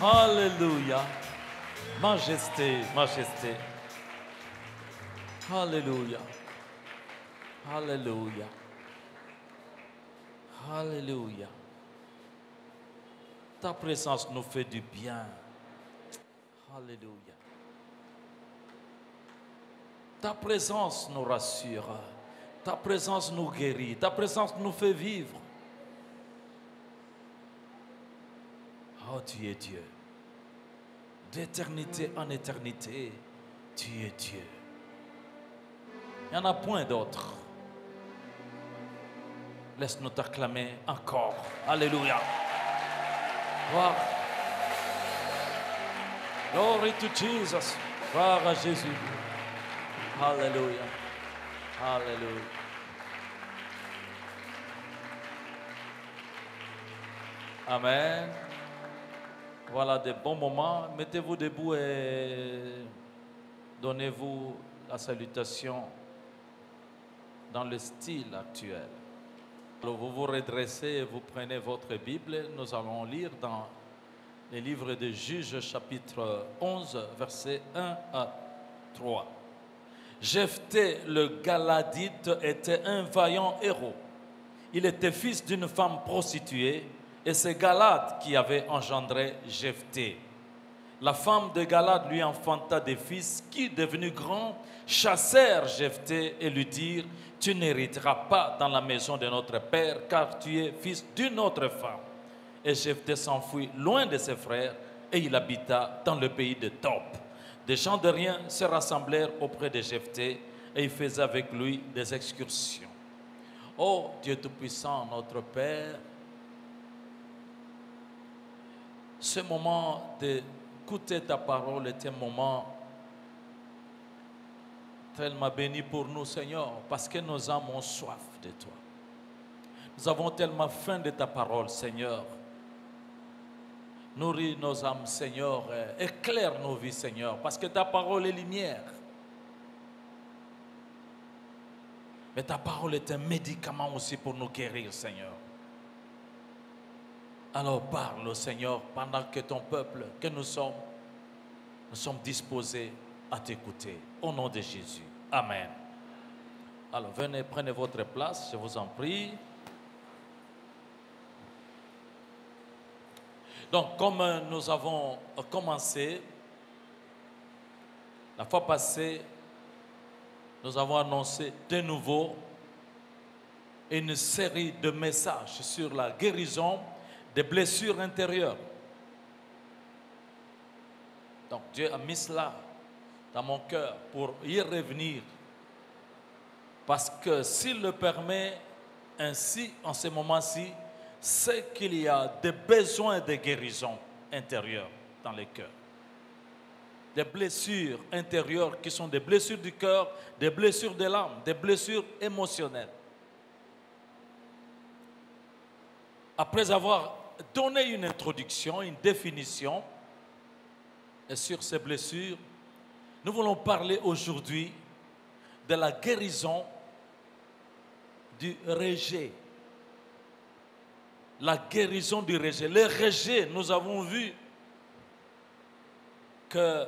Alléluia. Majesté, majesté. Alléluia. Alléluia. Alléluia. Ta présence nous fait du bien. Alléluia. Ta présence nous rassure. Ta présence nous guérit. Ta présence nous fait vivre. Oh, tu es Dieu. D'éternité en éternité, tu es Dieu. Il n'y en a point d'autre. Laisse-nous t'acclamer encore. Alléluia. Gloire. Glory to Jesus. Gloire à Jésus. Alléluia. Alléluia. Amen. Voilà des bons moments. Mettez-vous debout et donnez-vous la salutation dans le style actuel. Alors vous vous redressez et vous prenez votre Bible. Nous allons lire dans les livres de Juges, chapitre 11, versets 1 à 3. Jephthé le Galadite était un vaillant héros. Il était fils d'une femme prostituée et c'est Galad qui avait engendré Jephthé. La femme de Galad lui enfanta des fils qui, devenus grands, chassèrent Jephthé et lui dirent « Tu n'hériteras pas dans la maison de notre père car tu es fils d'une autre femme. » Et Jephthé s'enfuit loin de ses frères et il habita dans le pays de Top. Des gens de rien se rassemblèrent auprès de Jephthé et ils faisaient avec lui des excursions. Ô Dieu Tout-Puissant, notre Père, ce moment d'écouter ta parole est un moment tellement béni pour nous, Seigneur, parce que nos âmes ont soif de toi. Nous avons tellement faim de ta parole, Seigneur. Nourris nos âmes, Seigneur, éclaire nos vies, Seigneur, parce que ta parole est lumière. Mais ta parole est un médicament aussi pour nous guérir, Seigneur. Alors parle, Seigneur, pendant que ton peuple, que nous sommes disposés à t'écouter. Au nom de Jésus. Amen. Alors venez, prenez votre place, je vous en prie. Donc, comme nous avons commencé, la fois passée, nous avons annoncé de nouveau une série de messages sur la guérison des blessures intérieures. Donc, Dieu a mis cela dans mon cœur pour y revenir. Parce que s'il le permet ainsi, en ce moment-ci, c'est qu'il y a des besoins de guérison intérieure dans les cœurs. Des blessures intérieures qui sont des blessures du cœur, des blessures de l'âme, des blessures émotionnelles. Après avoir donné une introduction, une définition sur ces blessures, nous voulons parler aujourd'hui de la guérison du rejet. La guérison du rejet. Le rejet, nous avons vu que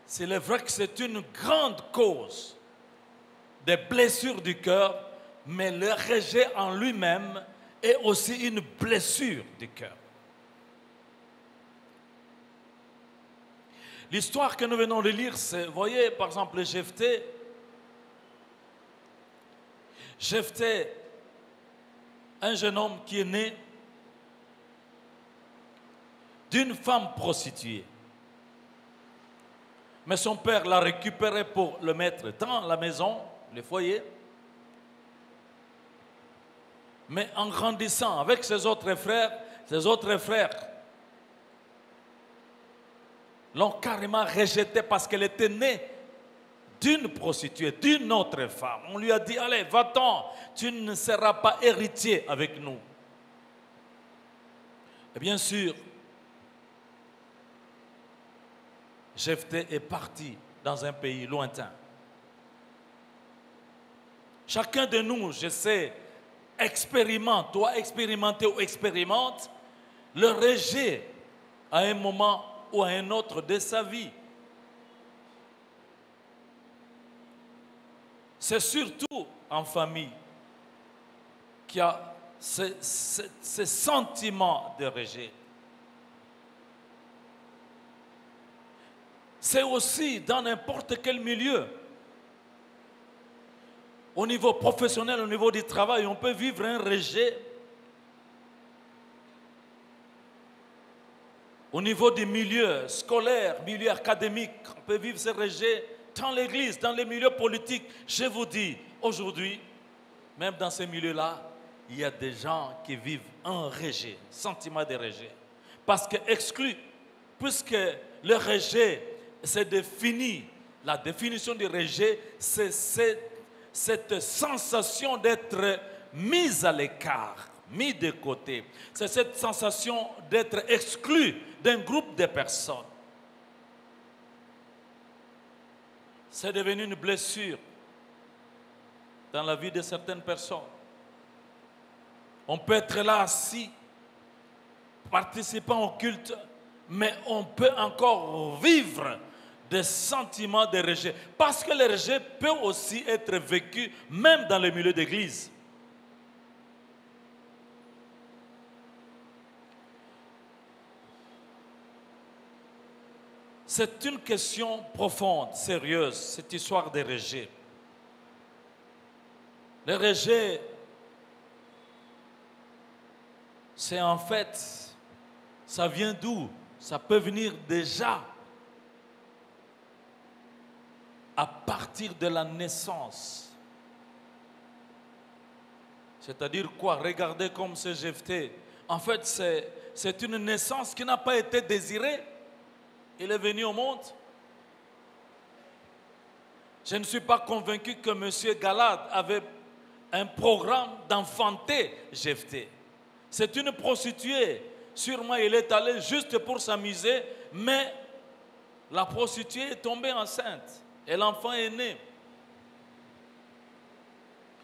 c'est vrai que c'est une grande cause des blessures du cœur, mais le rejet en lui-même est aussi une blessure du cœur. L'histoire que nous venons de lire, c'est, vous voyez, par exemple, Jephthé. Jephthé, un jeune homme qui est né d'une femme prostituée. Mais son père l'a récupéré pour le mettre dans la maison, le foyer. Mais en grandissant avec ses autres frères l'ont carrément rejetée parce qu'elle était née d'une prostituée, d'une autre femme. On lui a dit, allez, va-t'en, tu ne seras pas héritier avec nous. Et bien sûr, Jephthé est parti dans un pays lointain. Chacun de nous, je sais, expérimente, doit expérimenter ou expérimente le rejet à un moment ou à un autre de sa vie. C'est surtout en famille qu'il y a ce sentiment de rejet. C'est aussi dans n'importe quel milieu. Au niveau professionnel, au niveau du travail, on peut vivre un rejet. Au niveau des milieux scolaires, milieux académiques, on peut vivre ce rejet dans l'église, dans les milieux politiques. Je vous dis, aujourd'hui, même dans ces milieux-là, il y a des gens qui vivent un rejet, sentiment de rejet. Parce que exclu, puisque le rejet, c'est défini, la définition du rejet, c'est cette sensation d'être mis à l'écart, mis de côté. C'est cette sensation d'être exclu d'un groupe de personnes. C'est devenu une blessure dans la vie de certaines personnes. On peut être là assis, participant au culte, mais on peut encore vivre des sentiments de rejet. Parce que le rejet peut aussi être vécu même dans le milieu d'église. C'est une question profonde, sérieuse, cette histoire de rejet. Le rejet, c'est en fait, ça vient d'où? Ça peut venir déjà à partir de la naissance. C'est-à-dire quoi? Regardez comme c'est Jephthé. En fait, c'est une naissance qui n'a pas été désirée. Il est venu au monde. Je ne suis pas convaincu que M. Galad avait un programme d'enfanter Jephthé. C'est une prostituée. Sûrement, il est allé juste pour s'amuser, mais la prostituée est tombée enceinte et l'enfant est né.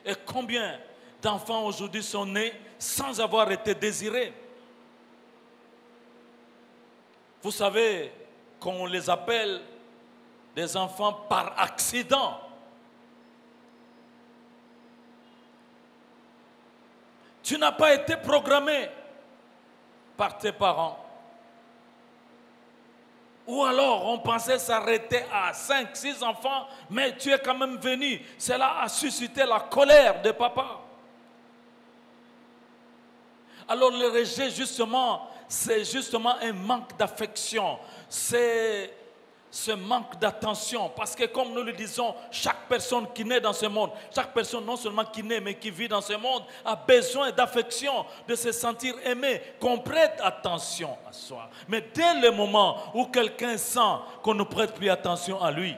Et combien d'enfants aujourd'hui sont nés sans avoir été désirés? Vous savez qu'on les appelle des enfants par accident. Tu n'as pas été programmé par tes parents. Ou alors on pensait s'arrêter à 5, 6 enfants, mais tu es quand même venu. Cela a suscité la colère de papa. Alors le rejet, justement, c'est justement un manque d'affection. C'est ce manque d'attention. Parce que comme nous le disons, chaque personne qui naît dans ce monde, chaque personne non seulement qui naît, mais qui vit dans ce monde, a besoin d'affection, de se sentir aimé, qu'on prête attention à soi. Mais dès le moment où quelqu'un sent qu'on ne prête plus attention à lui,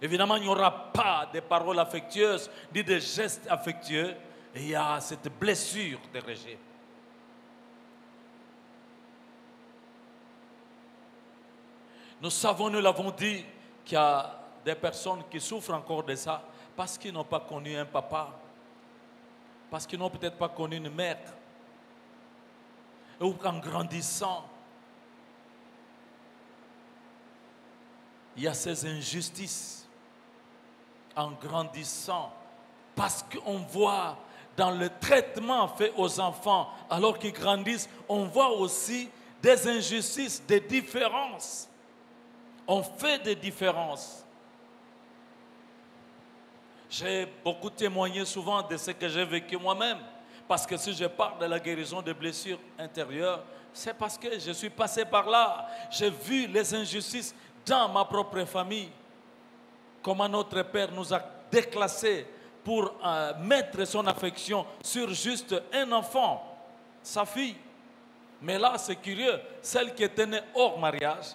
évidemment, il n'y aura pas de paroles affectueuses, ni de gestes affectueux. Et il y a cette blessure de rejet. Nous savons, nous l'avons dit, qu'il y a des personnes qui souffrent encore de ça parce qu'ils n'ont pas connu un papa, parce qu'ils n'ont peut-être pas connu une mère. Ou qu'en grandissant, il y a ces injustices. En grandissant, parce qu'on voit dans le traitement fait aux enfants alors qu'ils grandissent, on voit aussi des injustices, des différences. On fait des différences. J'ai beaucoup témoigné souvent de ce que j'ai vécu moi-même. Parce que si je parle de la guérison des blessures intérieures, c'est parce que je suis passé par là. J'ai vu les injustices dans ma propre famille. Comment notre Père nous a déclassés pour mettre son affection sur juste un enfant, sa fille. Mais là, c'est curieux, celle qui était née hors mariage,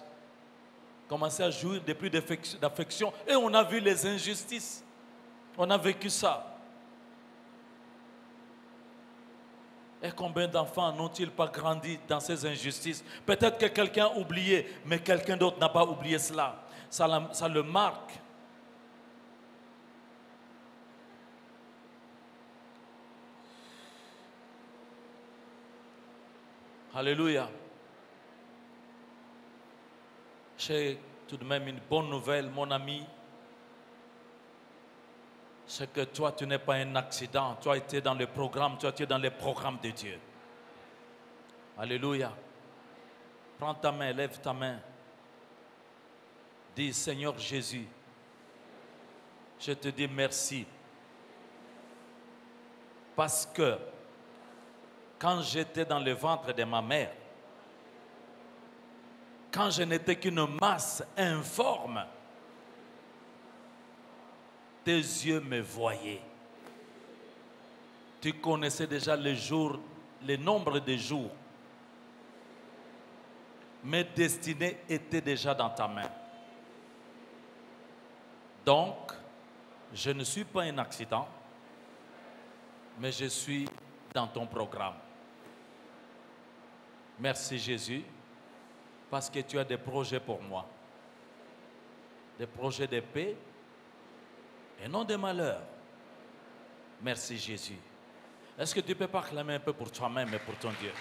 commençait à jouir de plus d'affection et on a vu les injustices. On a vécu ça. Et combien d'enfants n'ont-ils pas grandi dans ces injustices? Peut-être que quelqu'un a oublié, mais quelqu'un d'autre n'a pas oublié cela. Ça le marque. Alléluia. J'ai tout de même une bonne nouvelle, mon ami. C'est que toi, tu n'es pas un accident. Tu as été dans le programme, tu as été dans les programmes de Dieu. Alléluia. Prends ta main, lève ta main. Dis, Seigneur Jésus, je te dis merci. Parce que quand j'étais dans le ventre de ma mère, quand je n'étais qu'une masse informe, tes yeux me voyaient. Tu connaissais déjà les jours, le nombre de jours. Mes destinées étaient déjà dans ta main. Donc, je ne suis pas un accident, mais je suis dans ton programme. Merci Jésus, parce que tu as des projets pour moi. Des projets de paix et non de malheur. Merci Jésus. Est-ce que tu peux proclamer un peu pour toi-même et pour ton Dieu?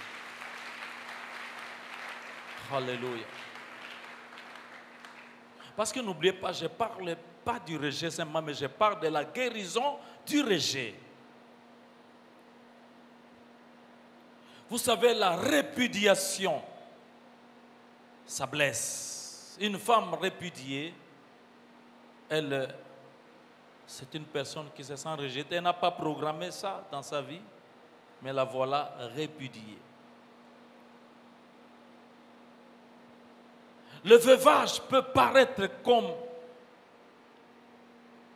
Alléluia. Parce que n'oubliez pas, je ne parle pas du rejet simplement, mais je parle de la guérison du rejet. Vous savez, la répudiation, ça blesse. Une femme répudiée, elle, c'est une personne qui se sent rejetée. Elle n'a pas programmé ça dans sa vie, mais la voilà répudiée. Le veuvage peut paraître comme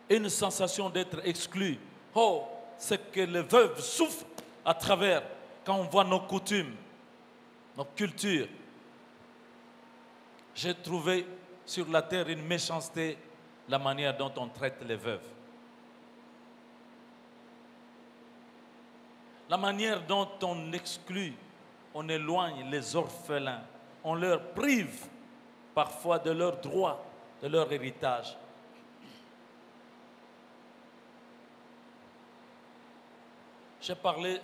une sensation d'être exclu. Oh, c'est que les veuves souffrent à travers quand on voit nos coutumes, nos cultures. J'ai trouvé sur la terre une méchanceté, la manière dont on traite les veuves. La manière dont on exclut, on éloigne les orphelins, on leur prive parfois de leurs droits, de leur héritage. J'ai parlé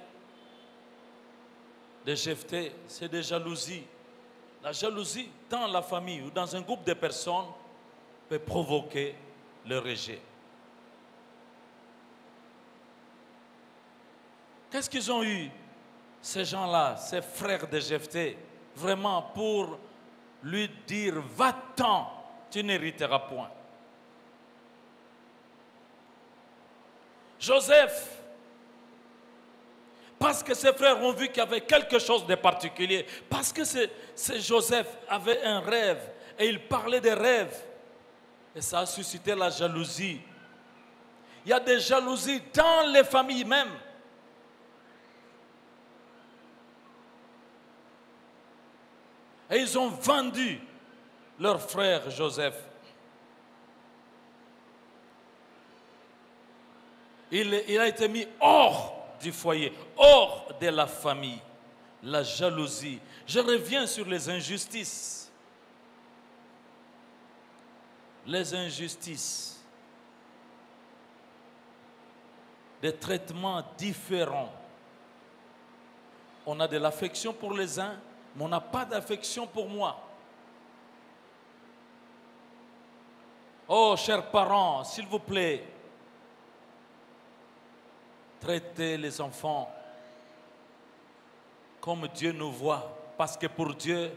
de Jephthé, c'est des jalousies. La jalousie dans la famille ou dans un groupe de personnes peut provoquer le rejet. Qu'est-ce qu'ils ont eu, ces gens-là, ces frères de Jephthé, vraiment pour lui dire, va-t'en, tu n'hériteras point. Joseph, parce que ses frères ont vu qu'il y avait quelque chose de particulier, parce que Joseph avait un rêve et il parlait des rêves, et ça a suscité la jalousie. Il y a des jalousies dans les familles même. Et ils ont vendu leur frère Joseph. Il a été mis hors du foyer, hors de la famille. La jalousie. Je reviens sur les injustices. Les injustices. Des traitements différents. On a de l'affection pour les uns, mais on n'a pas d'affection pour moi. Oh, chers parents, s'il vous plaît, traitez les enfants comme Dieu nous voit. Parce que pour Dieu,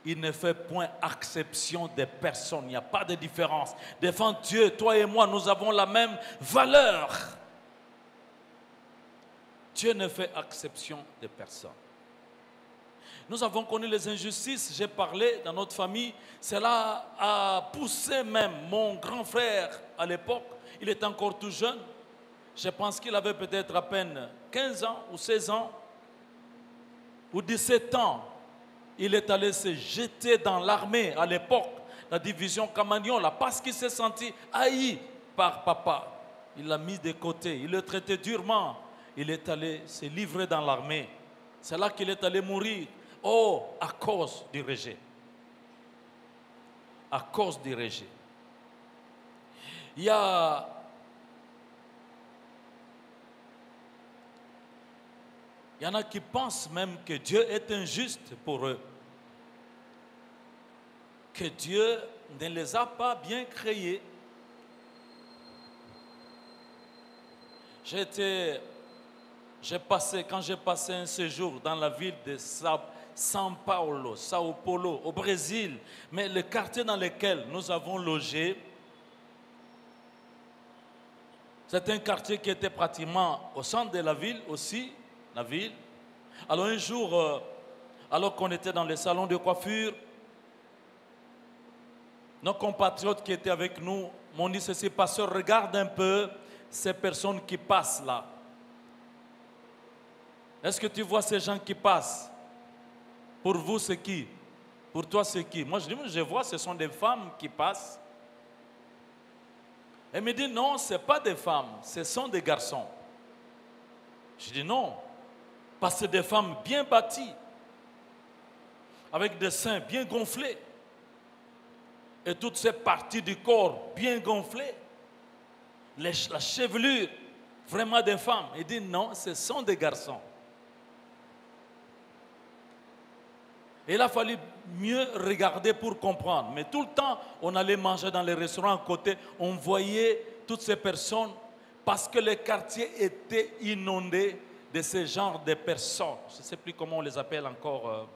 il ne fait point exception des personnes. Il n'y a pas de différence. Devant Dieu, toi et moi, nous avons la même valeur. Dieu ne fait exception des personnes. Nous avons connu les injustices, j'ai parlé dans notre famille. Cela a poussé même mon grand frère à l'époque. Il était encore tout jeune. Je pense qu'il avait peut-être à peine 15 ans ou 16 ans ou 17 ans. Il est allé se jeter dans l'armée à l'époque, la division Camagnon, là, parce qu'il s'est senti haï par papa. Il l'a mis de côté, il le traitait durement. Il est allé se livrer dans l'armée. C'est là qu'il est allé mourir. Oh, à cause du rejet. À cause du rejet. Il y a Il y en a qui pensent même que Dieu est injuste pour eux. Que Dieu ne les a pas bien créés. Quand j'ai passé un séjour dans la ville de São Paulo, Sao Paulo, au Brésil, mais le quartier dans lequel nous avons logé, c'est un quartier qui était pratiquement au centre de la ville aussi, la ville. Alors un jour, alors qu'on était dans le salon de coiffure, nos compatriotes qui étaient avec nous m'ont dit ceci: pasteur, regarde un peu ces personnes qui passent là. Est-ce que tu vois ces gens qui passent? Pour vous, c'est qui? Pour toi, c'est qui? Moi, je dis, je vois, ce sont des femmes qui passent. Elle me dit, non, ce n'est pas des femmes, ce sont des garçons. Je dis, non, parce que c'est des femmes bien bâties, avec des seins bien gonflés, et toutes ces parties du corps bien gonflées, la chevelure vraiment des femmes. Il dit, non, ce sont des garçons. Et il a fallu mieux regarder pour comprendre. Mais tout le temps, on allait manger dans les restaurants à côté, on voyait toutes ces personnes parce que le quartier était inondé de ce genre de personnes. Je ne sais plus comment on les appelle encore.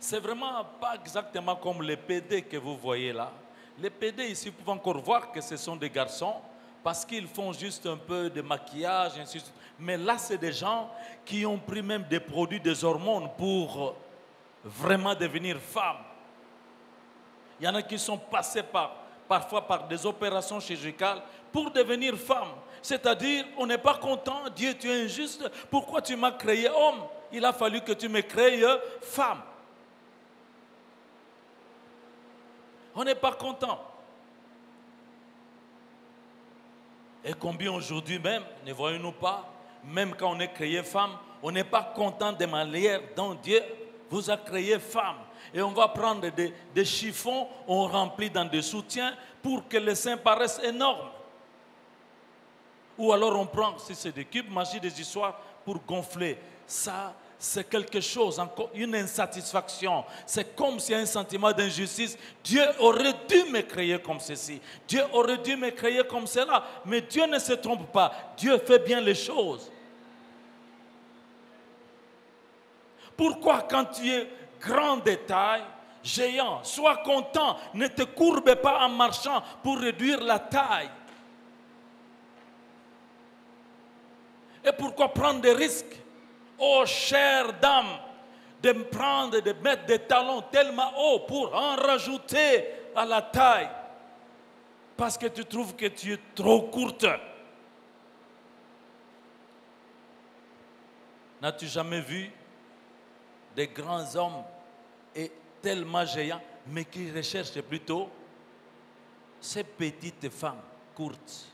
C'est vraiment pas exactement comme les PD que vous voyez là. Les PD ici, vous pouvez encore voir que ce sont des garçons parce qu'ils font juste un peu de maquillage, ainsi de suite. Mais là, c'est des gens qui ont pris même des produits, des hormones pour vraiment devenir femmes. Il y en a qui sont passés parfois par des opérations chirurgicales pour devenir femmes. C'est-à-dire, on n'est pas content, Dieu, tu es injuste, pourquoi tu m'as créé homme? Il a fallu que tu me crées femme. On n'est pas content. Et combien aujourd'hui même, ne voyons-nous pas, même quand on est créé femme, on n'est pas content de manière dont Dieu vous a créé femme. Et on va prendre des chiffons, on remplit dans des soutiens pour que les seins paraissent énormes. Ou alors on prend, si c'est des cubes, magie des histoires pour gonfler. Ça, c'est quelque chose, encore une insatisfaction. C'est comme s'il y a un sentiment d'injustice. Dieu aurait dû me créer comme ceci. Dieu aurait dû me créer comme cela. Mais Dieu ne se trompe pas. Dieu fait bien les choses. Pourquoi quand tu es grand de taille, géant, sois content, ne te courbe pas en marchant pour réduire la taille. Et pourquoi prendre des risques? Oh, chère dame, de me prendre, de mettre des talons tellement hauts pour en rajouter à la taille. Parce que tu trouves que tu es trop courte. N'as-tu jamais vu des grands hommes et tellement géants, mais qui recherchent plutôt ces petites femmes courtes?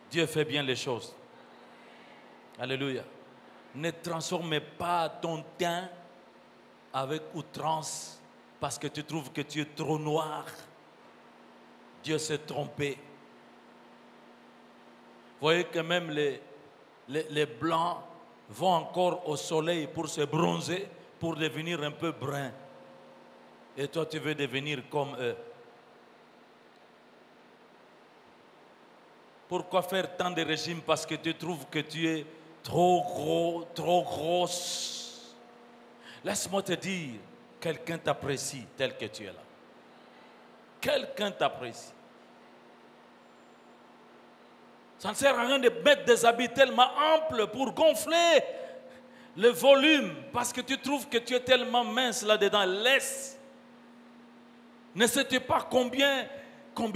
Dieu fait bien les choses. Alléluia. Ne transforme pas ton teint avec outrance parce que tu trouves que tu es trop noir. Dieu s'est trompé. Vous voyez que même les blancs vont encore au soleil pour se bronzer, pour devenir un peu brun. Et toi, tu veux devenir comme eux. Pourquoi faire tant de régimes? Parce que tu trouves que tu es trop gros, trop grosse. Laisse-moi te dire, quelqu'un t'apprécie tel que tu es là. Quelqu'un t'apprécie. Ça ne sert à rien de mettre des habits tellement amples pour gonfler le volume parce que tu trouves que tu es tellement mince là-dedans. Laisse. Ne sais-tu pas combien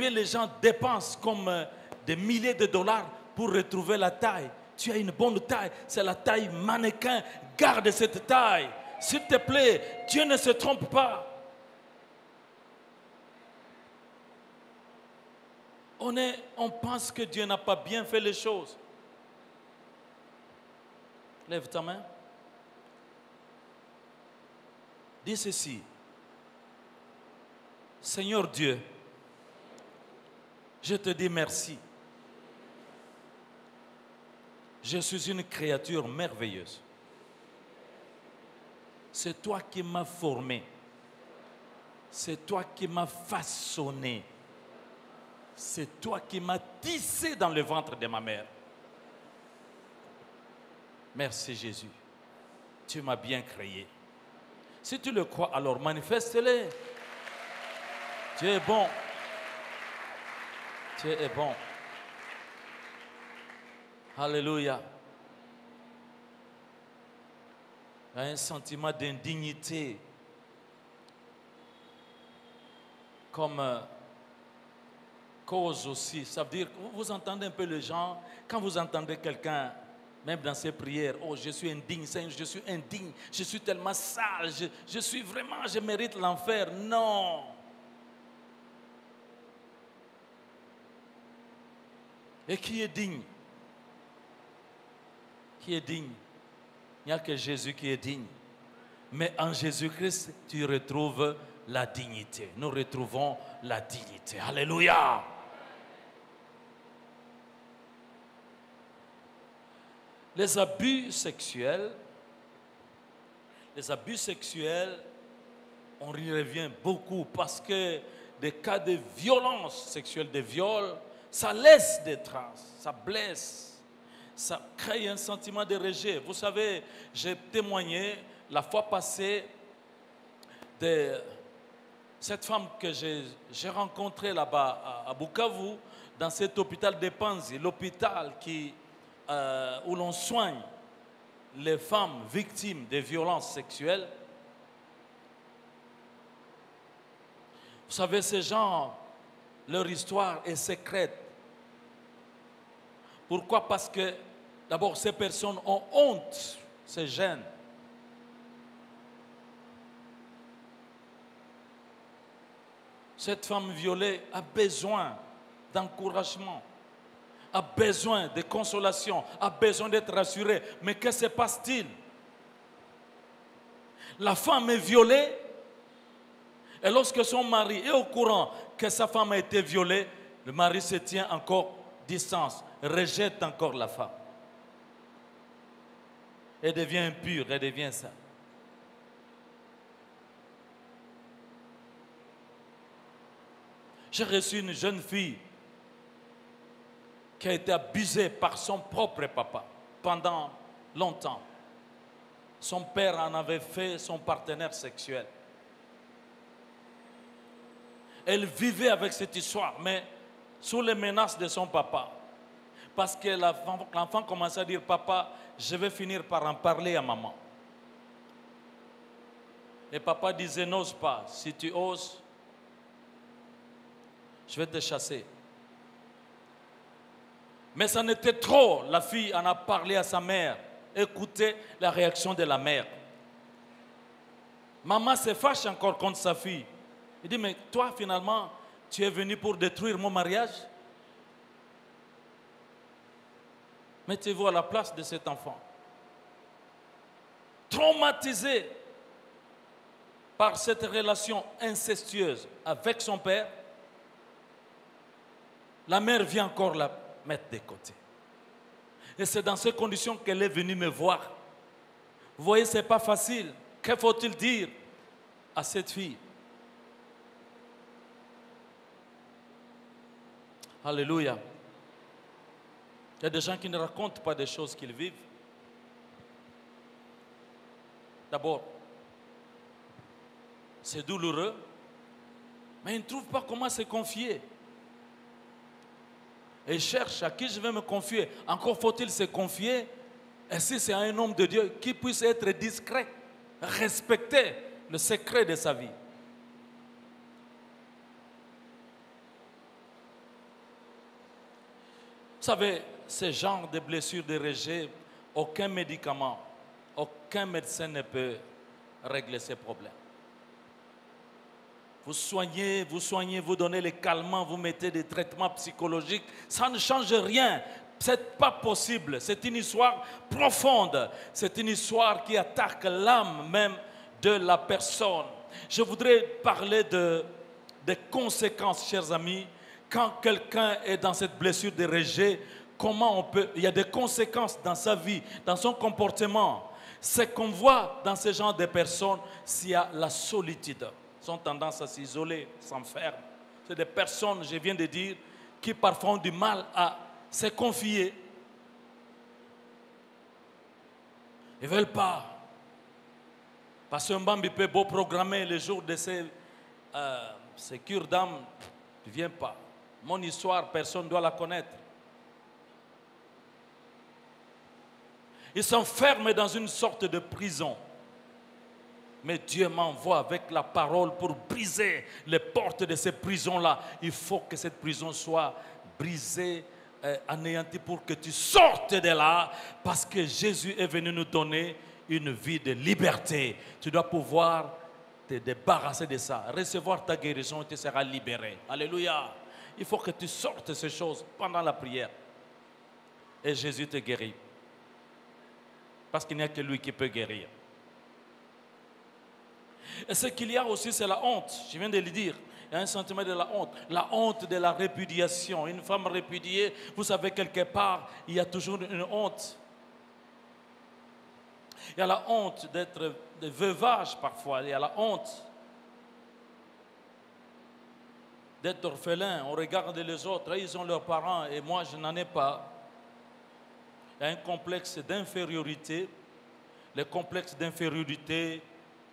les gens dépensent comme des milliers de dollars pour retrouver la taille? Tu as une bonne taille, c'est la taille mannequin. Garde cette taille. S'il te plaît, Dieu ne se trompe pas. On pense que Dieu n'a pas bien fait les choses. Lève ta main. Dis ceci. Seigneur Dieu, je te dis merci Je suis une créature merveilleuse. C'est toi qui m'as formé. C'est toi qui m'as façonné. C'est toi qui m'as tissé dans le ventre de ma mère. Merci Jésus. Tu m'as bien créé. Si tu le crois, alors manifeste-le. Tu es bon. Tu es bon. Alléluia. Il y a un sentiment d'indignité. Comme cause aussi. Ça veut dire, vous entendez un peu les gens, quand vous entendez quelqu'un, même dans ses prières, oh je suis indigne, Seigneur, je suis indigne, je suis tellement sale, je suis vraiment, je mérite l'enfer. Non. Et qui est digne? Qui est digne? Il n'y a que Jésus qui est digne. Mais en Jésus-Christ, tu retrouves la dignité. Nous retrouvons la dignité. Alléluia. Les abus sexuels, on y revient beaucoup parce que des cas de violence sexuelle, de viol, ça laisse des traces, ça blesse, ça crée un sentiment de rejet. Vous savez, j'ai témoigné la fois passée de cette femme que j'ai rencontrée là-bas à Bukavu, dans cet hôpital de Panzi, l'hôpital où l'on soigne les femmes victimes de violences sexuelles. Vous savez, ces gens, leur histoire est secrète. Pourquoi? Parce que d'abord, ces personnes ont honte, se gênent. Cette femme violée a besoin d'encouragement, a besoin de consolation, a besoin d'être rassurée. Mais que se passe-t-il? La femme est violée et lorsque son mari est au courant que sa femme a été violée, le mari se tient encore distance, rejette encore la femme. Elle devient impure, elle devient ça. J'ai reçu une jeune fille qui a été abusée par son propre papa pendant longtemps. Son père en avait fait son partenaire sexuel. Elle vivait avec cette histoire, mais sous les menaces de son papa. Parce que l'enfant commençait à dire, papa, je vais finir par en parler à maman. Et papa disait, n'ose pas, si tu oses, je vais te chasser. Mais ça n'était trop. La fille en a parlé à sa mère. Écoutez la réaction de la mère. Maman se fâche encore contre sa fille. Il dit, mais toi finalement, tu es venu pour détruire mon mariage? Mettez-vous à la place de cet enfant. Traumatisé par cette relation incestueuse avec son père, la mère vient encore la mettre de côté. Et c'est dans ces conditions qu'elle est venue me voir. Vous voyez, ce n'est pas facile. Que faut-il dire à cette fille? Alléluia. Il y a des gens qui ne racontent pas des choses qu'ils vivent. D'abord, c'est douloureux, mais ils ne trouvent pas comment se confier. Et ils cherchent à qui je vais me confier. Encore faut-il se confier. Et si c'est un homme de Dieu qui puisse être discret, respecter le secret de sa vie. Vous savez, ce genre de blessures de rejet, aucun médicament, aucun médecin ne peut régler ces problèmes. Vous soignez, vous donnez les calmants, vous mettez des traitements psychologiques, ça ne change rien. Ce n'est pas possible. C'est une histoire profonde. C'est une histoire qui attaque l'âme même de la personne. Je voudrais parler des conséquences, chers amis, quand quelqu'un est dans cette blessure de rejet, comment on peut... Il y a des conséquences dans sa vie, dans son comportement. C'est qu'on voit dans ce genre de personnes s'il y a la solitude. Ils ont tendance à s'isoler, s'enfermer. C'est des personnes, je viens de dire, qui parfois ont du mal à se confier. Ils ne veulent pas. Parce qu'un bambi peut beau programmer le jour de ces cures d'âme, ne viens pas. Mon histoire, personne ne doit la connaître. Ils s'enferment dans une sorte de prison. Mais Dieu m'envoie avec la parole pour briser les portes de ces prisons-là. Il faut que cette prison soit brisée, anéantie pour que tu sortes de là. Parce que Jésus est venu nous donner une vie de liberté. Tu dois pouvoir te débarrasser de ça. Recevoir ta guérison et tu seras libéré. Alléluia. Il faut que tu sortes ces choses pendant la prière. Et Jésus te guérit. Parce qu'il n'y a que lui qui peut guérir. Et ce qu'il y a aussi, c'est la honte. Je viens de le dire. Il y a un sentiment de la honte. La honte de la répudiation. Une femme répudiée, vous savez, quelque part, il y a toujours une honte. Il y a la honte d'être de veuvage parfois. Il y a la honte d'être orphelin. On regarde les autres, ils ont leurs parents et moi, je n'en ai pas. Il y a un complexe d'infériorité. Le complexe d'infériorité,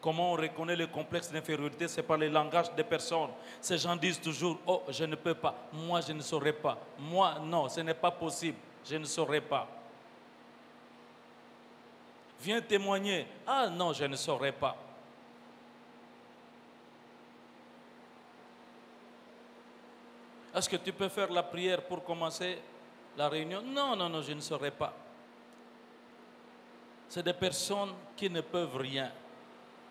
comment on reconnaît le complexe d'infériorité? C'est par le langage des personnes. Ces gens disent toujours, oh, je ne peux pas, moi je ne saurais pas, moi non, ce n'est pas possible, je ne saurais pas. Viens témoigner, ah non, je ne saurais pas. Est-ce que tu peux faire la prière pour commencer la réunion? Non, non, non, je ne saurais pas. C'est des personnes qui ne peuvent rien.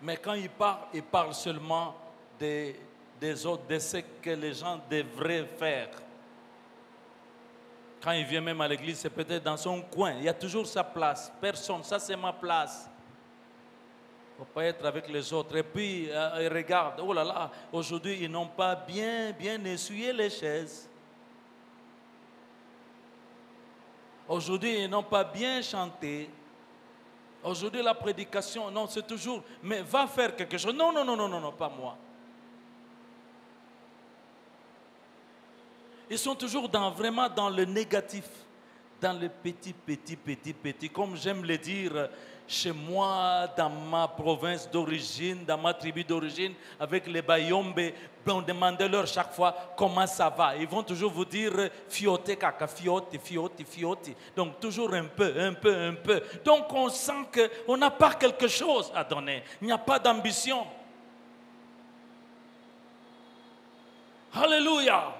Mais quand ils parlent seulement des autres, de ce que les gens devraient faire. Quand il vient même à l'église, c'est peut-être dans son coin. Il y a toujours sa place. Personne, ça c'est ma place. Il ne faut pas être avec les autres. Et puis, ils regardent, oh là là, aujourd'hui, ils n'ont pas bien essuyé les chaises. Aujourd'hui, ils n'ont pas bien chanté. Aujourd'hui, la prédication, non, c'est toujours, mais va faire quelque chose. Non, non, non, non, non, non, pas moi. Ils sont toujours vraiment dans le négatif, dans le petit. Comme j'aime le dire, chez moi, dans ma province d'origine, dans ma tribu d'origine, avec les Bayombe, on demandait-leur chaque fois comment ça va. Ils vont toujours vous dire fiote, kaka, fiote. Donc toujours un peu. Donc on sent qu'on n'a pas quelque chose à donner. Il n'y a pas d'ambition. Alléluia.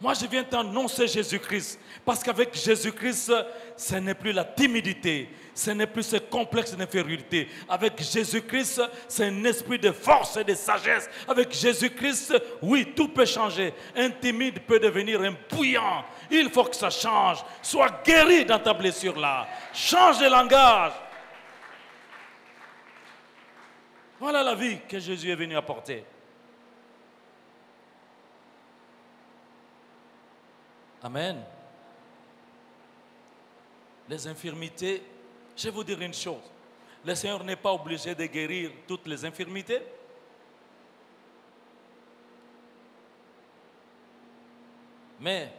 Moi, je viens t'annoncer Jésus-Christ. Parce qu'avec Jésus-Christ, ce n'est plus la timidité. Ce n'est plus ce complexe d'infériorité. Avec Jésus-Christ, c'est un esprit de force et de sagesse. Avec Jésus-Christ, oui, tout peut changer. Un timide peut devenir un bouillant. Il faut que ça change. Sois guéri dans ta blessure là. Change de langage. Voilà la vie que Jésus est venu apporter. Amen. Les infirmités, je vais vous dire une chose. Le Seigneur n'est pas obligé de guérir toutes les infirmités. Mais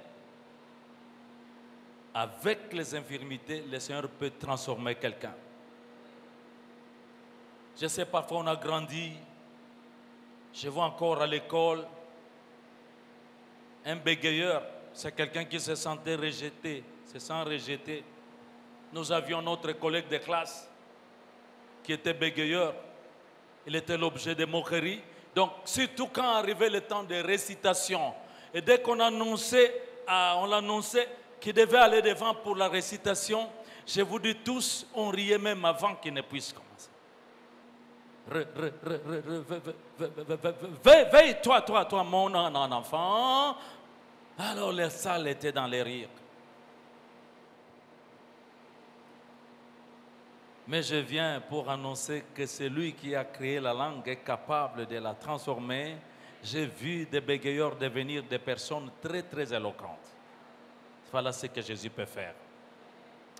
avec les infirmités, le Seigneur peut transformer quelqu'un. Je sais, parfois on a grandi. Je vois encore à l'école un bégayeur. C'est quelqu'un qui se sentait rejeté, se sent rejeté. Nous avions notre collègue de classe qui était bégayeur. Il était l'objet de moqueries. Donc, surtout quand arrivait le temps de récitation, et dès qu'on annonçait, on l'annonçait qu'il devait aller devant pour la récitation, je vous dis tous, on riait même avant qu'il ne puisse commencer. Veille, toi, mon enfant. Alors les salles étaient dans les rires. Mais je viens pour annoncer que celui qui a créé la langue est capable de la transformer. j'ai vu des bégayeurs devenir des personnes très, très éloquentes. Voilà ce que Jésus peut faire.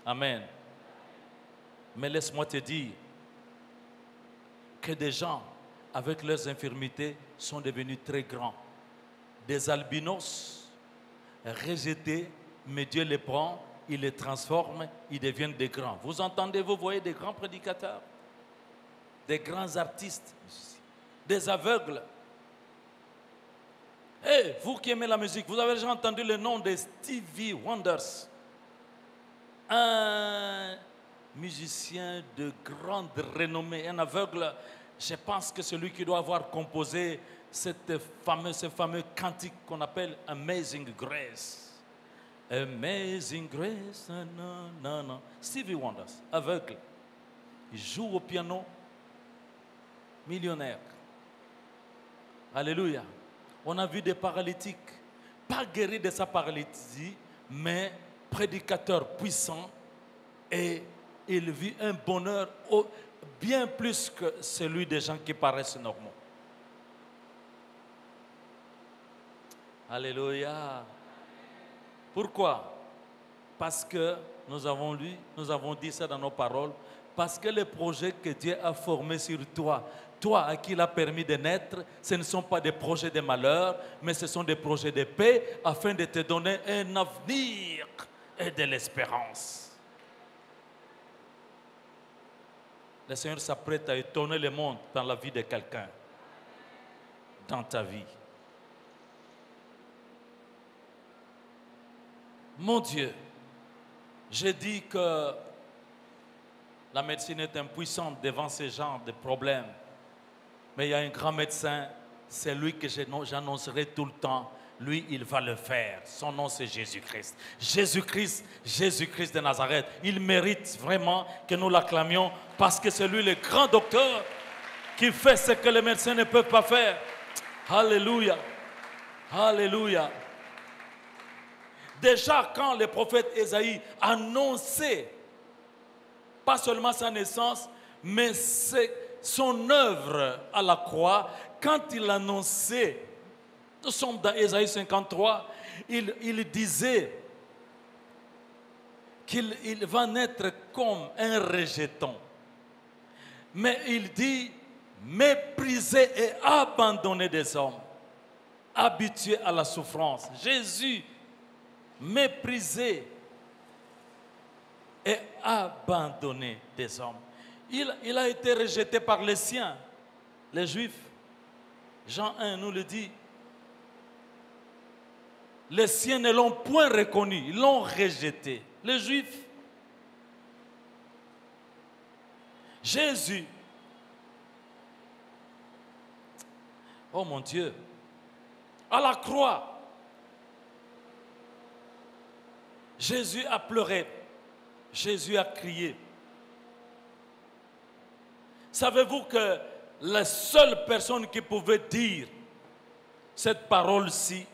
Amen. Mais laisse-moi te dire que des gens, avec leurs infirmités, sont devenus très grands. Des albinos rejetés, mais Dieu les prend, il les transforme, ils deviennent des grands. Vous entendez, vous voyez des grands prédicateurs, des grands artistes, des aveugles. Hey, vous qui aimez la musique, vous avez déjà entendu le nom de Stevie Wonder, un musicien de grande renommée, un aveugle. Je pense que celui qui doit avoir composé ce fameux cantique qu'on appelle Amazing Grace. Amazing Grace, non, non, non. Stevie Wonder, aveugle. Il joue au piano, millionnaire. Alléluia. On a vu des paralytiques, pas guéris de sa paralysie, mais prédicateur puissant, et il vit un bonheur bien plus que celui des gens qui paraissent normaux. Alléluia. Pourquoi? Parce que nous avons lu, nous avons dit ça dans nos paroles, parce que les projets que Dieu a formés sur toi, toi à qui il a permis de naître, ce ne sont pas des projets de malheur, mais ce sont des projets de paix afin de te donner un avenir et de l'espérance. Le Seigneur s'apprête à étonner le monde dans la vie de quelqu'un, dans ta vie. Mon Dieu, j'ai dit que la médecine est impuissante devant ce genre de problèmes. Mais il y a un grand médecin, c'est lui que j'annoncerai tout le temps. Lui, il va le faire. Son nom, c'est Jésus-Christ. Jésus-Christ, Jésus-Christ de Nazareth. Il mérite vraiment que nous l'acclamions parce que c'est lui le grand docteur qui fait ce que les médecins ne peuvent pas faire. Alléluia. Alléluia. Déjà, quand le prophète Ésaïe annonçait, pas seulement sa naissance, mais son œuvre à la croix, quand il annonçait, nous sommes dans Ésaïe 53, il disait qu'il va naître comme un rejeton. Mais il dit, méprisé et abandonné des hommes, habitué à la souffrance. Jésus, méprisé et abandonné des hommes. Il a été rejeté par les siens, les Juifs. Jean 1 nous le dit. Les siens ne l'ont point reconnu, ils l'ont rejeté. Les Juifs. Jésus. Oh mon Dieu. À la croix. Jésus a pleuré. Jésus a crié. Savez-vous que la seule personne qui pouvait dire cette parole-ci,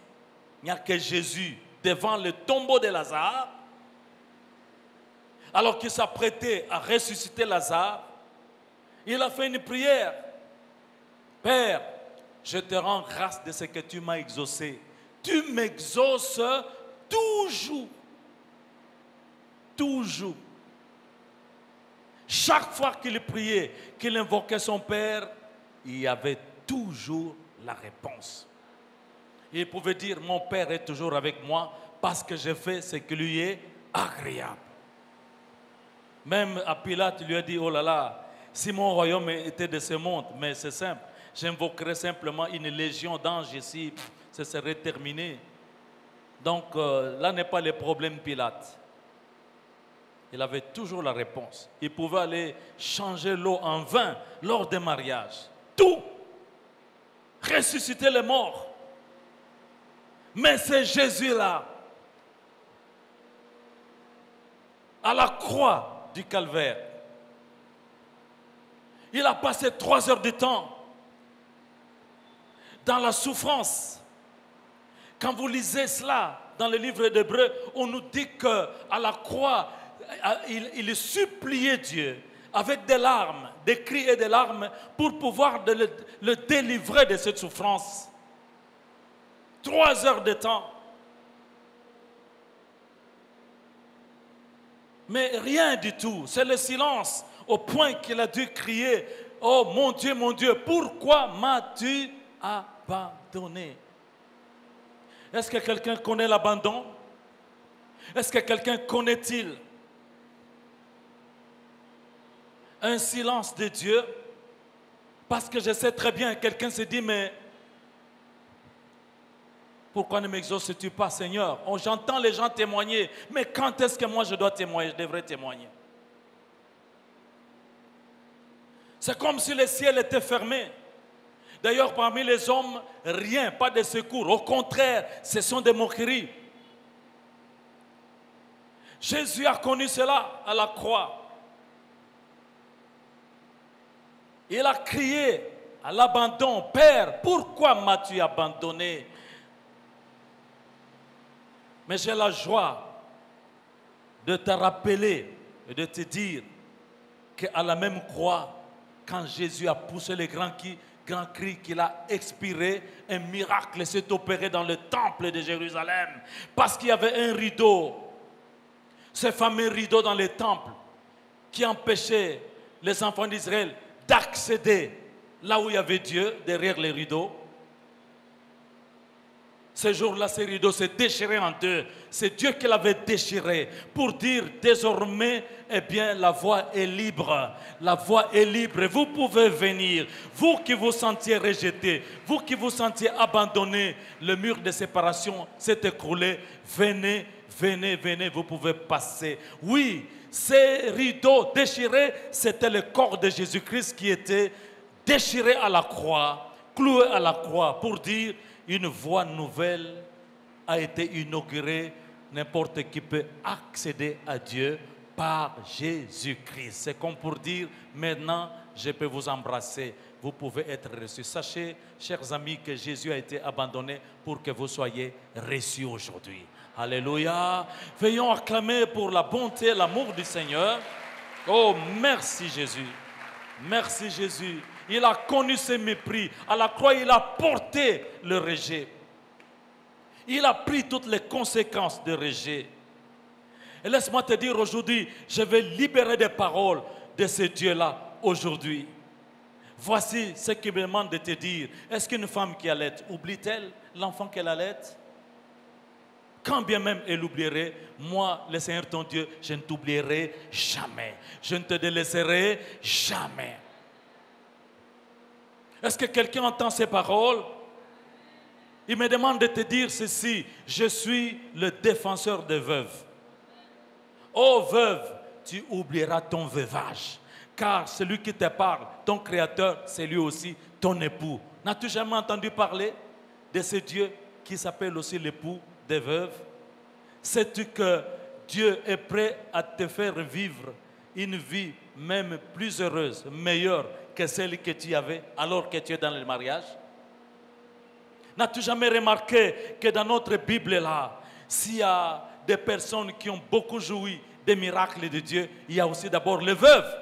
il n'y a que Jésus devant le tombeau de Lazare, alors qu'il s'apprêtait à ressusciter Lazare, il a fait une prière. Père, je te rends grâce de ce que tu m'as exaucé. Tu m'exauces toujours. Toujours. Chaque fois qu'il priait, qu'il invoquait son Père, il y avait toujours la réponse. Il pouvait dire, mon Père est toujours avec moi parce que je fais ce qui lui est agréable. Même à Pilate, il lui a dit, oh là là, si mon royaume était de ce monde, mais c'est simple, j'invoquerais simplement une légion d'anges ici, ce serait terminé. Donc là n'est pas le problème Pilate. Il avait toujours la réponse. Il pouvait aller changer l'eau en vin lors des mariages. Tout. Ressusciter les morts. Mais c'est Jésus-là, à la croix du calvaire. Il a passé 3 heures de temps dans la souffrance. Quand vous lisez cela dans le livre d'Hébreux, on nous dit qu'à la croix, il suppliait Dieu avec des larmes, des cris et des larmes pour pouvoir le délivrer de cette souffrance. 3 heures de temps. Mais rien du tout. C'est le silence au point qu'il a dû crier, « Oh mon Dieu, pourquoi m'as-tu abandonné ?» Est-ce que quelqu'un connaît l'abandon? Est-ce que quelqu'un connaît-il un silence de Dieu? Parce que je sais très bien, quelqu'un se dit, mais pourquoi ne m'exauces-tu pas, Seigneur? J'entends les gens témoigner, mais quand est-ce que moi je dois témoigner? Je devrais témoigner. C'est comme si le ciel était fermé. D'ailleurs, parmi les hommes, rien, pas de secours. Au contraire, ce sont des moqueries. Jésus a connu cela à la croix. Il a crié à l'abandon, « Père, pourquoi m'as-tu abandonné ?» Mais j'ai la joie de te rappeler et de te dire qu'à la même croix, quand Jésus a poussé le grand cri qu'il a expiré, un miracle s'est opéré dans le temple de Jérusalem. Parce qu'il y avait un rideau, ce fameux rideau dans le temple, qui empêchait les enfants d'Israël d'accéder là où il y avait Dieu, derrière les rideaux. Ce jour-là, ce rideau s'est déchiré en deux. C'est Dieu qui l'avait déchiré pour dire désormais, eh bien, la voie est libre. La voie est libre et vous pouvez venir. Vous qui vous sentiez rejeté, vous qui vous sentiez abandonné, le mur de séparation s'est écroulé. Venez, venez, venez, vous pouvez passer. Oui, ces rideaux déchirés, c'était le corps de Jésus-Christ qui était déchiré à la croix, cloué à la croix pour dire une voie nouvelle a été inaugurée. N'importe qui peut accéder à Dieu par Jésus-Christ. C'est comme pour dire, maintenant, je peux vous embrasser. Vous pouvez être reçus. Sachez, chers amis, que Jésus a été abandonné pour que vous soyez reçus aujourd'hui. Alléluia. Veillons acclamer pour la bonté et l'amour du Seigneur. Oh, merci Jésus. Merci Jésus. Il a connu ses mépris. À la croix, il a porté le rejet. Il a pris toutes les conséquences du rejet. Et laisse-moi te dire aujourd'hui, je vais libérer des paroles de ce Dieu-là aujourd'hui. Voici ce qu'il me demande de te dire. Est-ce qu'une femme qui allait, oublie-t-elle l'enfant qu'elle allait? Quand bien même elle oublierait, moi, le Seigneur ton Dieu, je ne t'oublierai jamais. Je ne te délaisserai jamais. Est-ce que quelqu'un entend ces paroles? Il me demande de te dire ceci. Je suis le défenseur des veuves. Ô veuve, tu oublieras ton veuvage. Car celui qui te parle, ton créateur, c'est lui aussi ton époux. N'as-tu jamais entendu parler de ce Dieu qui s'appelle aussi l'époux des veuves? Sais-tu que Dieu est prêt à te faire vivre une vie même plus heureuse, meilleure que celle que tu avais alors que tu es dans le mariage? N'as-tu jamais remarqué que dans notre Bible là, s'il y a des personnes qui ont beaucoup joui des miracles de Dieu, il y a aussi d'abord les veuves.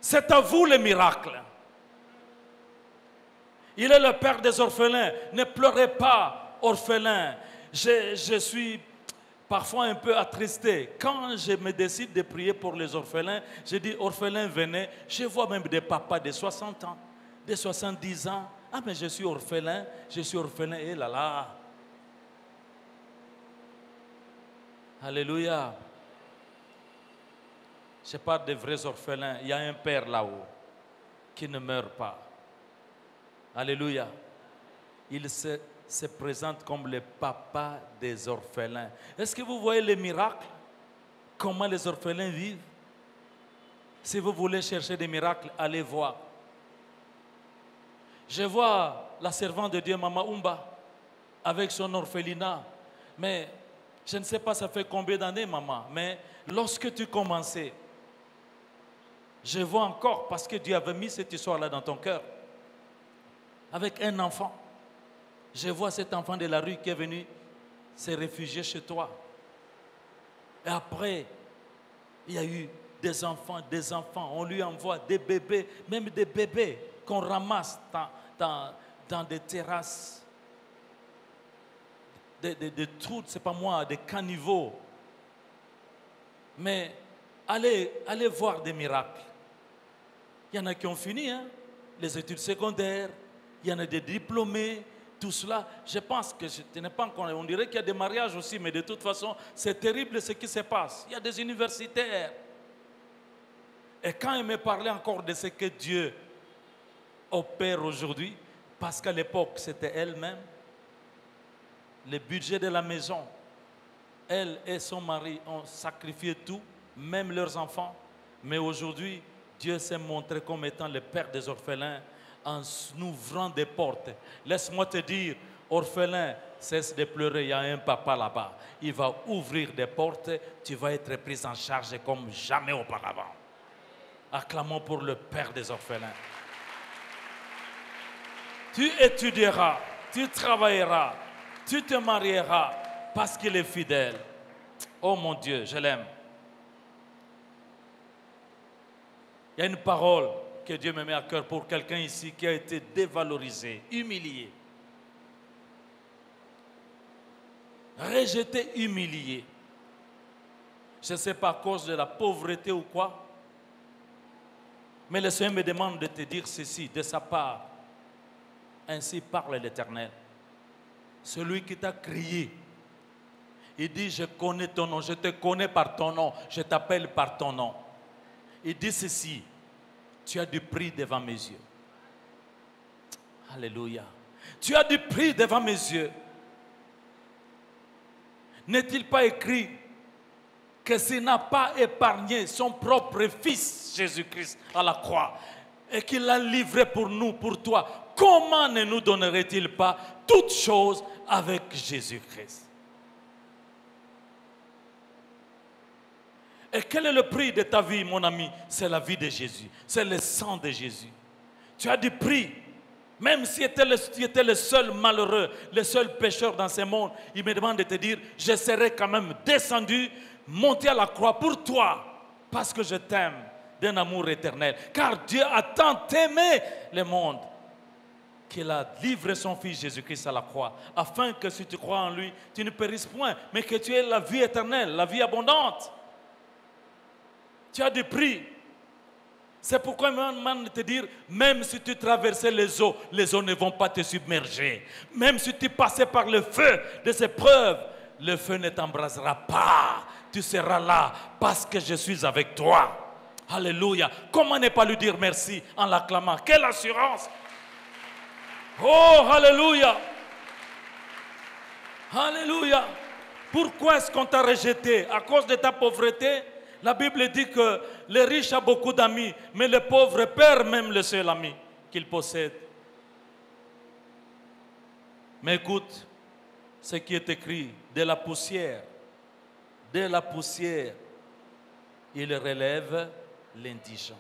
C'est à vous le miracle. Il est le père des orphelins. Ne pleurez pas, orphelins. Je suis parfois un peu attristé. Quand je me décide de prier pour les orphelins, je dis, orphelins, venez. Je vois même des papas de 60 ans, de 70 ans. Ah, mais je suis orphelin, et là là. Alléluia. Je parle des vrais orphelins. Il y a un père là-haut qui ne meurt pas. Alléluia. Il se présente comme le papa des orphelins. Est-ce que vous voyez les miracles? Comment les orphelins vivent? Si vous voulez chercher des miracles, allez voir. Je vois la servante de Dieu, Mama Umba, avec son orphelinat. Mais je ne sais pas ça fait combien d'années, maman. Mais lorsque tu commençais, je vois encore, parce que Dieu avait mis cette histoire-là dans ton cœur, avec un enfant. Je vois cet enfant de la rue qui est venu se réfugier chez toi. Et après, il y a eu des enfants. On lui envoie des bébés, même des bébés qu'on ramasse dans des terrasses, des trous, c'est pas moi, des caniveaux. Mais allez voir des miracles. Il y en a qui ont fini, hein, les études secondaires, il y en a des diplômés, tout cela. Je pense que ce n'est pas encore. On dirait qu'il y a des mariages aussi, mais de toute façon, c'est terrible ce qui se passe. Il y a des universitaires. Et quand il me parlait encore de ce que Dieu opère aujourd'hui, parce qu'à l'époque, c'était elle-même, le budget de la maison, elle et son mari ont sacrifié tout, même leurs enfants. Mais aujourd'hui, Dieu s'est montré comme étant le père des orphelins en ouvrant des portes. Laisse-moi te dire, orphelin, cesse de pleurer, il y a un papa là-bas. Il va ouvrir des portes, tu vas être pris en charge comme jamais auparavant. Acclamons pour le père des orphelins. Tu étudieras, tu travailleras, tu te marieras parce qu'il est fidèle. Oh mon Dieu, je l'aime. Il y a une parole que Dieu me met à cœur pour quelqu'un ici qui a été dévalorisé, humilié. Rejeté, humilié. Je ne sais pas à cause de la pauvreté ou quoi. Mais le Seigneur me demande de te dire ceci de sa part. Ainsi parle l'Éternel. Celui qui t'a crié. Il dit, je connais ton nom, je te connais par ton nom, je t'appelle par ton nom. Il dit ceci, tu as du prix devant mes yeux. Alléluia. Tu as du prix devant mes yeux. N'est-il pas écrit que s'il n'a pas épargné son propre fils, Jésus-Christ, à la croix, et qu'il l'a livré pour nous, pour toi, comment ne nous donnerait-il pas toutes choses avec Jésus-Christ? Et quel est le prix de ta vie, mon ami? C'est la vie de Jésus. C'est le sang de Jésus. Tu as du prix. Même si tu étais le seul malheureux, le seul pécheur dans ce monde, il me demande de te dire, je serai quand même descendu, monté à la croix pour toi, parce que je t'aime d'un amour éternel. Car Dieu a tant aimé le monde qu'il a livré son Fils Jésus-Christ à la croix, afin que si tu crois en lui, tu ne périsses point, mais que tu aies la vie éternelle, la vie abondante. Tu as du prix. C'est pourquoi je me demande de te dire, même si tu traversais les eaux ne vont pas te submerger. Même si tu passais par le feu de ces preuves, le feu ne t'embrasera pas. Tu seras là parce que je suis avec toi. Alléluia. Comment ne pas lui dire merci en l'acclamant? Quelle assurance! Oh, alléluia! Alléluia! Pourquoi est-ce qu'on t'a rejeté? À cause de ta pauvreté? La Bible dit que le riche a beaucoup d'amis, mais le pauvre perd même le seul ami qu'il possède. Mais écoute ce qui est écrit, de la poussière, il relève l'indigent.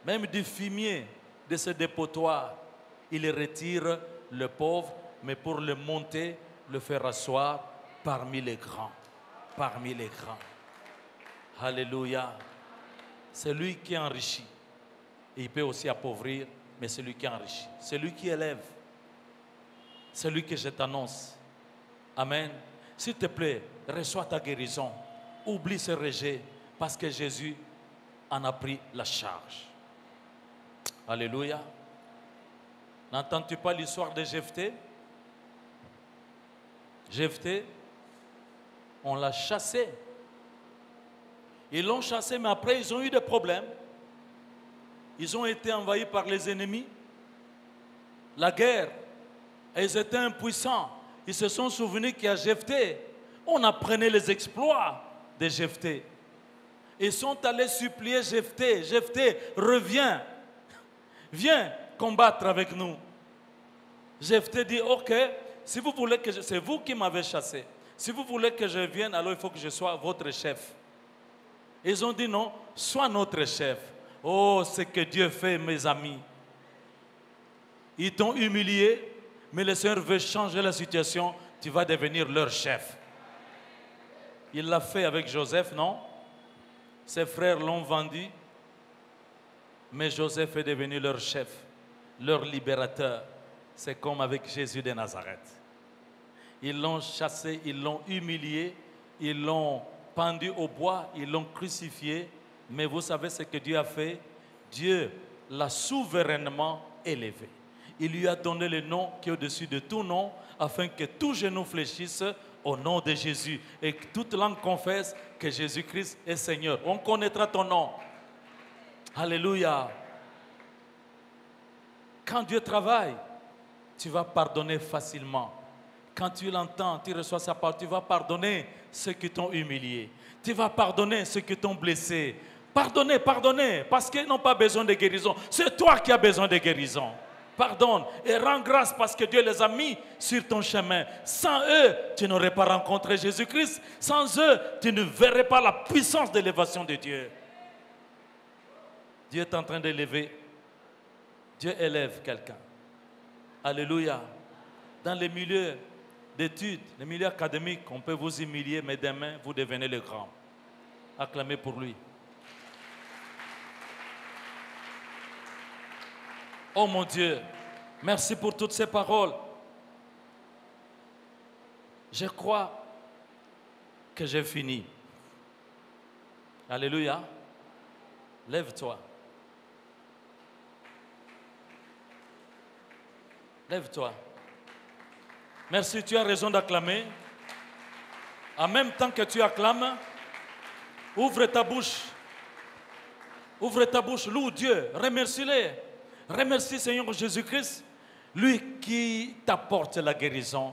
Même du fumier de ce dépotoir, il retire le pauvre, mais pour le monter, le faire asseoir parmi les grands. Parmi les grands. Alléluia. C'est lui qui enrichit. Et il peut aussi appauvrir, mais c'est lui qui enrichit. C'est lui qui élève. C'est lui que je t'annonce. Amen. S'il te plaît, reçois ta guérison. Oublie ce rejet, parce que Jésus en a pris la charge. Alléluia. N'entends-tu pas l'histoire de Jephthé? Jephthé, on l'a chassé. Ils l'ont chassé, mais après, ils ont eu des problèmes. Ils ont été envahis par les ennemis. La guerre. Et ils étaient impuissants. Ils se sont souvenus qu'il y a Jephthé. On apprenait les exploits de Jephthé. Ils sont allés supplier Jephthé. Jephthé, reviens. Viens combattre avec nous. Jephthé dit, ok, si vous voulez que c'est vous qui m'avez chassé. Si vous voulez que je vienne, alors il faut que je sois votre chef. Ils ont dit non, sois notre chef. Oh, ce que Dieu fait, mes amis. Ils t'ont humilié, mais le Seigneur veut changer la situation. Tu vas devenir leur chef. Il l'a fait avec Joseph, non? Ses frères l'ont vendu, mais Joseph est devenu leur chef, leur libérateur. c'est comme avec Jésus de Nazareth. Ils l'ont chassé, ils l'ont humilié, ils l'ont pendu au bois, ils l'ont crucifié. Mais vous savez ce que Dieu a fait? Dieu l'a souverainement élevé. Il lui a donné le nom qui est au-dessus de tout nom, afin que tout genou fléchisse au nom de Jésus et que toute langue confesse que Jésus-Christ est Seigneur. On connaîtra ton nom. Alléluia. Quand Dieu travaille, tu vas pardonner facilement. Quand tu l'entends, tu reçois sa parole, tu vas pardonner ceux qui t'ont humilié. Tu vas pardonner ceux qui t'ont blessé. Pardonnez, pardonnez, parce qu'ils n'ont pas besoin de guérison. C'est toi qui as besoin de guérison. Pardonne et rends grâce parce que Dieu les a mis sur ton chemin. Sans eux, tu n'aurais pas rencontré Jésus-Christ. Sans eux, tu ne verrais pas la puissance d'élévation de Dieu. Dieu est en train d'élever. Dieu élève quelqu'un. Alléluia. Dans les milieux d'études, les milieux académiques, on peut vous humilier, mais demain, vous devenez le grand. Acclamez pour lui. Oh mon Dieu, merci pour toutes ces paroles. Je crois que j'ai fini. Alléluia. Lève-toi. Lève-toi. Merci, tu as raison d'acclamer. En même temps que tu acclames, ouvre ta bouche. Ouvre ta bouche, loue Dieu, remercie-le. Remercie Seigneur Jésus-Christ, lui qui t'apporte la guérison.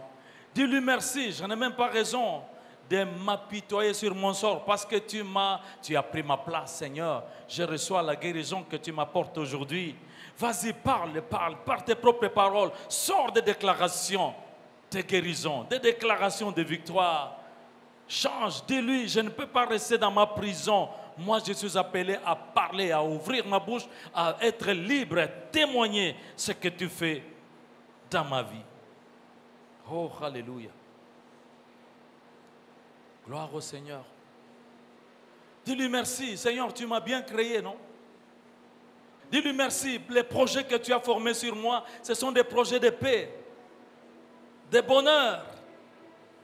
Dis-lui merci, je n'ai même pas raison de m'apitoyer sur mon sort parce que tu as pris ma place, Seigneur. Je reçois la guérison que tu m'apportes aujourd'hui. Vas-y, parle par tes propres paroles. Sors des déclarations de guérison, des déclarations de victoire. Change, dis-lui, je ne peux pas rester dans ma prison. Moi, je suis appelé à parler, à ouvrir ma bouche, à être libre, à témoigner ce que tu fais dans ma vie. Oh, alléluia. Gloire au Seigneur. Dis-lui merci. Seigneur, tu m'as bien créé, non? Dis-lui merci. Les projets que tu as formés sur moi, ce sont des projets de paix, de bonheur,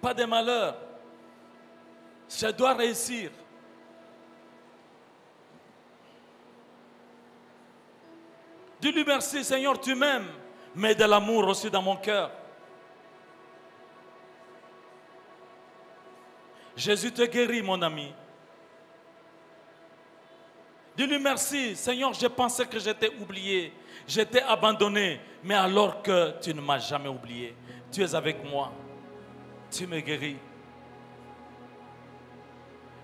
pas de malheur. Je dois réussir. Dis-lui merci, Seigneur, tu m'aimes, mais de l'amour aussi dans mon cœur. Jésus te guérit, mon ami. Dis-lui merci, Seigneur, je pensais que j'étais oublié, j'étais abandonné, mais alors que tu ne m'as jamais oublié, tu es avec moi, tu me guéris.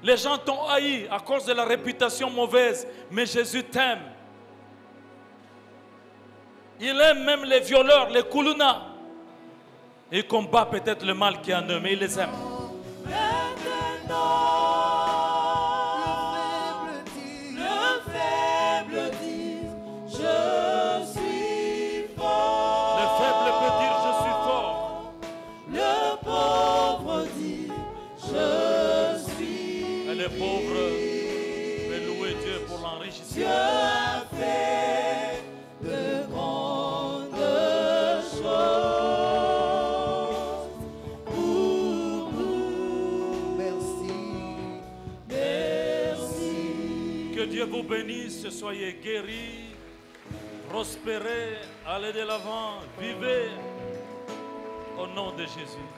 Les gens t'ont haï à cause de la réputation mauvaise, mais Jésus t'aime. Il aime même les violeurs, les koulounas. Il combat peut-être le mal qui est en eux, mais il les aime. Le faible dit, je suis fort. Le faible peut dire, je suis fort. Le pauvre dit, je suis. Et le pauvre peut louer Dieu pour l'enrichissement. Dieu a fait de grandes choses pour nous. Merci, merci. Que Dieu vous bénisse, soyez guéris, prospérez, allez de l'avant, vivez au nom de Jésus.